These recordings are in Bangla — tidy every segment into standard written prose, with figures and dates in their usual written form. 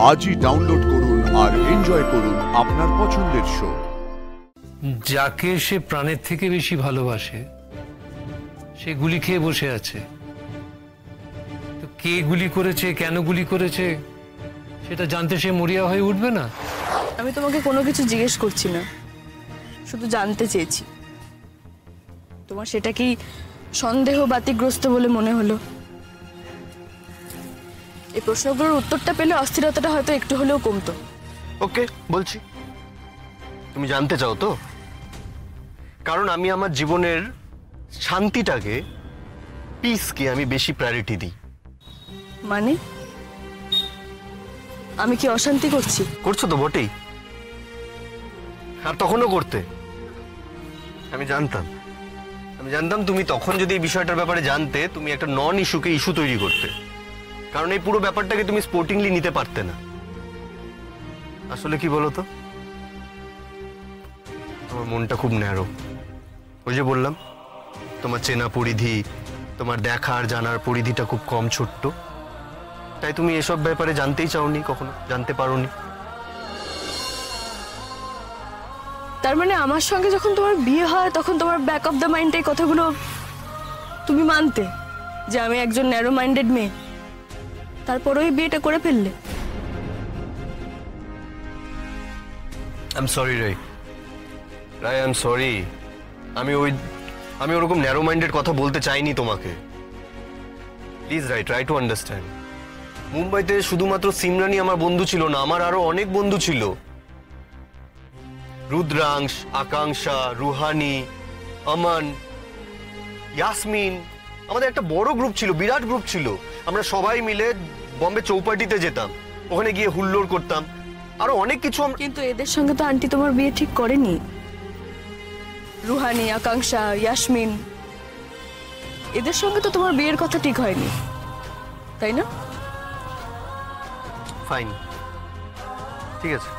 আজই ডাউনলোড করুন আর এনজয় করুন আপনার পছন্দের শো। যাকে সে প্রাণের থেকে বেশি ভালোবাসে সে গুলি খেয়ে বসে আছে। তো কে গুলি করেছে, কেন গুলি করেছে সেটা জানতে সে মরিয়া হয়ে উঠবে না? আমি তোমাকে কোনো কিছু জিজ্ঞেস করছি না, শুধু জানতে চেয়েছি তোমার সেটা কি সন্দেহ বাতিগ্রস্ত বলে মনে হলো? এই প্রশ্নগুলোর উত্তরটা পেলে অস্থিরতাটা হয়তো একটু হলেও কমতো। ওকে, বলছি। তুমি জানতে চাও তো? কারণ আমি আমার জীবনের শান্তিটাকে, পিসকে আমি বেশি প্রায়োরিটি দিই। মানে আমি কি অশান্তি করছি? করছো তো বটেই, আর তখনও করতে। আমি জানতাম তুমি তখন যদি এই বিষয়টার ব্যাপারে জানতে, তুমি একটা নন ইস্যুকে ইস্যু তৈরি করতে। কারণ এই পুরো ব্যাপারটাকে তুমি স্পোর্টিংলি নিতে পারতে না। আসলে কি বলো তো, আমার মনটা খুব ন্যারো। ওই যে বললাম, তোমার চেনা পরিধি, তোমার দেখার জানার পরিধিটা খুব কম, ছোট্ট। তাই তুমি এসব ব্যাপারে জানতেই চাওনি, কখনো জানতে পারোনি। তার মানে আমার সঙ্গে যখন তোমার বিয়ে হয় তখন তোমার ব্যাক অফ দ্য মাইন্ড এই কথাগুলো তুমি মানতে যে আমি একজন ন্যারো মাইন্ডেড মেয়ে, তারপরে ওই বিয়েটা করে ফেললে। I am sorry Rai, I am sorry. আমি ওরকম ন্যারো মাইন্ডেড কথা বলতে চাইনি তোমাকে। Please Rai, try to understand. মুম্বাইতে শুধুমাত্র সিমরানই আমার বন্ধু ছিল না, আমার আরো অনেক বন্ধু ছিল। রুদ্রাংশ, আকাঙ্ক্ষা, রুহানি, আমান, ইয়াসমিন, আমাদের একটা বড় গ্রুপ ছিল, বিরাট গ্রুপ ছিল। আমরা সবাই মিলে বম্বে চৌপাটিতে যেতাম, ওখানে গিয়ে হুল্লোড় করতাম, আরো অনেক কিছু। কিন্তু এদের সঙ্গে তো আন্টি তোমার বিয়ে ঠিক করেনি। রুহানি, আকাঙ্ক্ষা, ইয়াসমিন, এদের সঙ্গে তো তোমার বিয়ের কথা ঠিক হয়নি, তাই না? ফাইন, ঠিক আছে,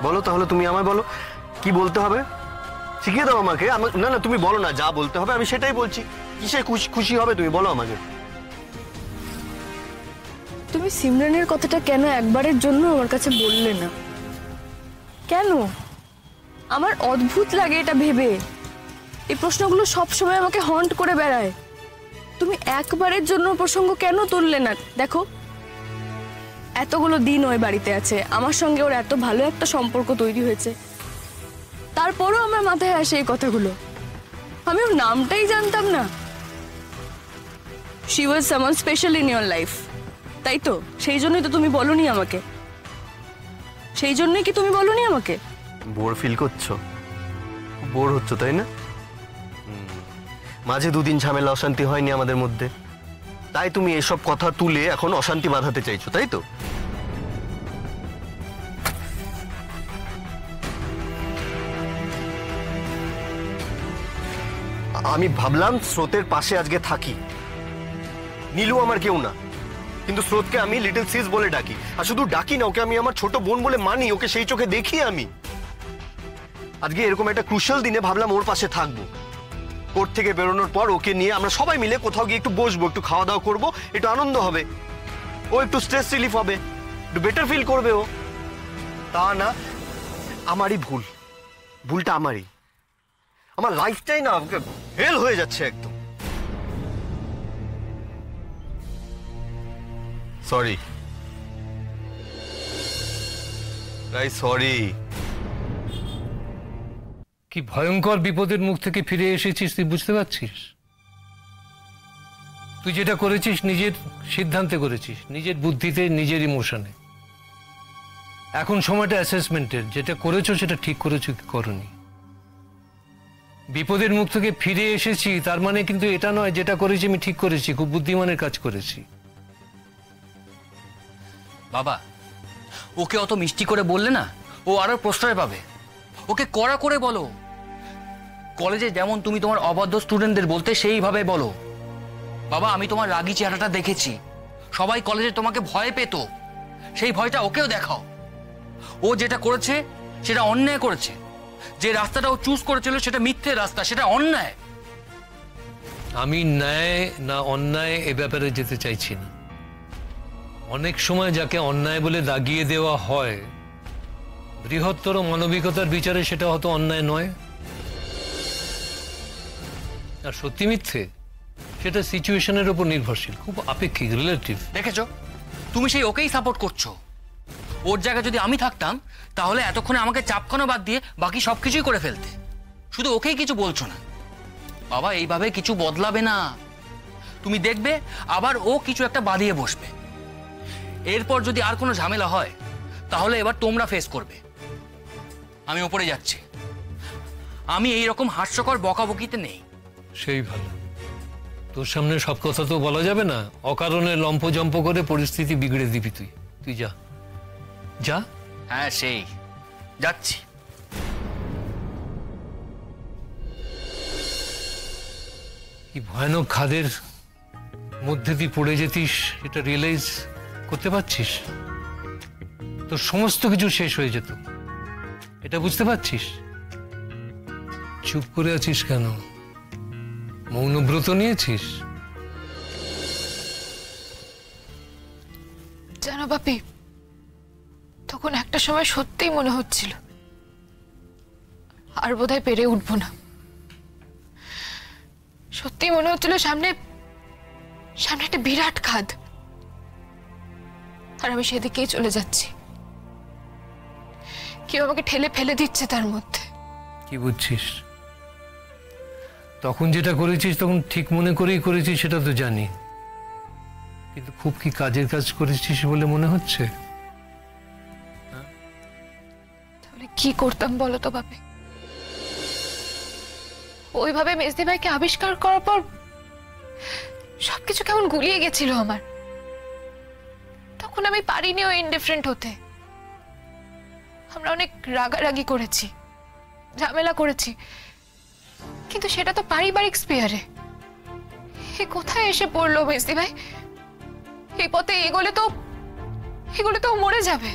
বলো তাহলে। তুমি আমায় বলো কি বলতে হবে, শিখিয়ে দাও আমাকে। না না, তুমি বলো না, যা বলতে হবে আমি সেটাই বলছি। কিসে খুশি হবে তুমি বলো আমাকে। তুমি সিমরানের কথাটা কেন একবারের জন্য আমার কাছে বললে না? কেন? আমার অদ্ভুত লাগে এটা ভেবে। এই প্রশ্নগুলো সব সময় আমাকে হন্ট করে বেড়ায়। তুমি একবারের জন্য প্রসঙ্গ কেন তুললে না? দেখো, এতগুলো দিন ওই বাড়িতে আছে, আমার সঙ্গে ওর এত ভালো একটা সম্পর্ক তৈরি হয়েছে, তারপরও আমার মাথায় আসে এই কথাগুলো। আমি ওর নামটাই জানতাম না। She was someone special in your life, তাই তো? সেই জন্যই তো তুমি বলোনি আমাকে। সেই জন্যই কি তুমি বলোনি আমাকে? বোর ফিল করছো? বোর হচ্ছ তাই না? মাঝে দুদিন ঝামেলা অশান্তি হয়নি আমাদের মধ্যে, তাই তুমি এসব কথা তুলে এখন অশান্তি বাঁধাতে চাইছো, তাই তো? আমি ভাবলাম স্রোতের পাশে আজকে থাকি। নীলু আমার কেউ না, কিন্তু স্রোতকে আমি লিটল সিস বলে ডাকি। আর শুধু ডাকি না, ওকে আমি আমার ছোট বোন বলে মানি, ওকে সেই চোখে দেখি আমি। আজকে এরকম একটা ক্রুশাল দিনে ভাবলাম ওর পাশে থাকবো। কোর্ট থেকে বেরোনোর পর ওকে নিয়ে আমরা সবাই মিলে কোথাও গিয়ে একটু বসবো, একটু খাওয়া দাওয়া করবো, একটু আনন্দ হবে, ও একটু স্ট্রেস রিলিফ হবে, একটু বেটার ফিল করবে ও। তা না, আমারই ভুলটা আমারই। আমার লাইফটাই না ফেল হয়ে যাচ্ছে একদম। Sorry sorry. কি ভয়ঙ্কর বিপদের মুখ থেকে ফিরে এসেছিস তুই বুঝতে পারছিস? তুই যেটা করেছিস নিজের সিদ্ধান্তে করেছিস, নিজের বুদ্ধিতে, নিজের ইমোশনে। এখন সময়টা অ্যাসেসমেন্টের। যেটা করেছো সেটা ঠিক করেছো কি করনি। বিপদের মুখ থেকে ফিরে এসেছি তার মানে কিন্তু এটা নয় যেটা করেছি আমি ঠিক করেছি, খুব বুদ্ধিমানের কাজ করেছি। বাবা, ওকে অত মিষ্টি করে বললে না ও আরো প্রশ্রয় পাবে। ওকে কড়া করে বলো। কলেজে যেমন তুমি তোমার অবাধ্য স্টুডেন্টদের বলতে সেইভাবে বলো। বাবা, আমি তোমার রাগী চেহারাটা দেখেছি। সবাই কলেজে তোমাকে ভয় পেত, সেই ভয়টা ওকেও দেখাও। ও যেটা করেছে সেটা অন্যায় করেছে। যে রাস্তাটা ও চুজ করেছিল সেটা মিথ্যে রাস্তা, সেটা অন্যায়। আমি ন্যায় না অন্যায় এ ব্যাপারে যেতে চাইছি না। অনেক সময় যাকে অন্যায় বলে দাগিয়ে দেওয়া হয়, বৃহত্তর মানবিকতার বিচারে সেটা হয়তো অন্যায় নয়। আর সত্যি মিথ্যে সেটা সিচুয়েশনের উপর নির্ভরশীল, খুব আপেক্ষিক, রিলেটিভ। দেখেছো, তুমি সেই ওকেই সাপোর্ট করছো। ওর জায়গায় যদি আমি থাকতাম তাহলে এতক্ষণে আমাকে চাপখানো বাদ দিয়ে বাকি সবকিছুই করে ফেলতে। শুধু ওকেই কিছু বলছো না। বাবা, এইভাবে কিছু বদলাবে না। তুমি দেখবে আবার ও কিছু একটা বাদিয়ে বসবে। এরপর যদি আর কোনো ঝামেলা হয় তাহলে এবার তোমরা ফেস করবে। আমি ওপরে যাচ্ছি। আমি এই রকম হাস্যকর বকাবকিতে নেই। সেই ভালো। তোর সামনে সব কথা তো বলা যাবে না, অকারণে লম্ফজম্প করে পরিস্থিতি বিগড়ে দিবি তুই। তুই যা যা। হ্যাঁ, সেই যাচ্ছি। কি ভয়ানক খাদের মধ্যে তুই পড়ে যেতিস এটা রিয়েলাইজ করতে পারছিস? তোর সমস্ত কিছু শেষ হয়ে যেত, এটা বুঝতে পারছিস? চুপ করে আছিস কেন? মৌনব্রত নিয়েছিস? জানো বাপি, তখন একটা সময় সত্যিই মনে হচ্ছিল আর বোধহয় পেরে উঠবো না। সত্যি মনে হচ্ছিল সামনে সামনে একটা বিরাট খাদ, আর আমি সেদিকেই চলে যাচ্ছি। কেউ আমাকে ঠেলে ফেলে দিচ্ছে তার মধ্যে। কি বুঝছিস? তখন যেটা করেছিস তখন ঠিক মনে করেই করেছিস সেটা তো জানি, কিন্তু খুব কি কাজের কাজ করেছিস বলে মনে হচ্ছে? তাহলে কি করতাম বলো তো বাপি? ওইভাবে মেজদি ভাইকে আবিষ্কার করার পর সবকিছু কেমন গুলিয়ে গেছিল আমার। তখন আমি পারিনি ও ইনডিফারেন্ট হতে। আমরা অনেক রাগারাগি করেছি, ঝামেলা করেছি, কিন্তু সেটা তো পারিবারিক স্পেয়ারে। এ কোথায় এসে পড়লো মেজদি ভাই? এই পথে এগোলে তো মরে যাবে।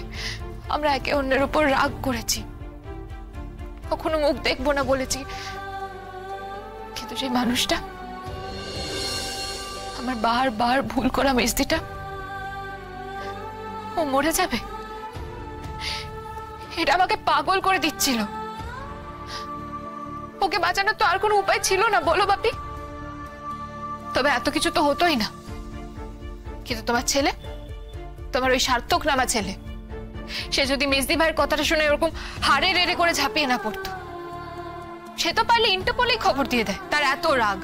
আমরা একে অন্যের উপর রাগ করেছি, কখনো মুখ দেখবো না বলেছি, কিন্তু সেই মানুষটা, আমার বারবার ভুল করা মেজদিটা, ও মরে যাবে, এটা আমাকে পাগল করে দিচ্ছিল। ওকে বাঁচানোর তো আর কোনো উপায় ছিল না, বলো বাপি? তবে এত কিছু তো হতোই না। কিন্তু তোমার ছেলে, তোমার ওই সার্থক নামা ছেলে, সে যদি মেজদি ভাইয়ের কথাটা শুনে ওরকম হাড়ে রেড়ে করে ঝাঁপিয়ে না পড়তো, সে তো পারলে ইন্টারপোলেই খবর দিয়ে দেয়, তার এত রাগ।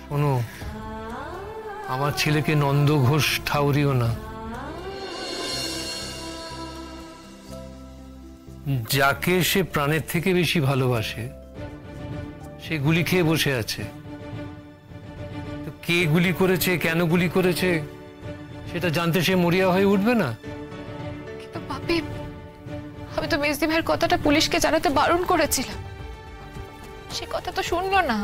শোনো, আমার ছেলেকে নন্দ ঘোষ ঠাউরিও না। যাকে সে প্রাণের থেকে বেশি ভালোবাসে সে গুলি খেয়ে বসে আছে। তো কে গুলি করেছে, কেন গুলি করেছে সেটা জানতে সে মরিয়া হয়ে উঠবে না? কিন্তু বাপি, আমি তো মেজদি ভাইয়ের কথাটা পুলিশকে জানাতে বারণ করেছিলাম, সে কথা তো শুনলো না।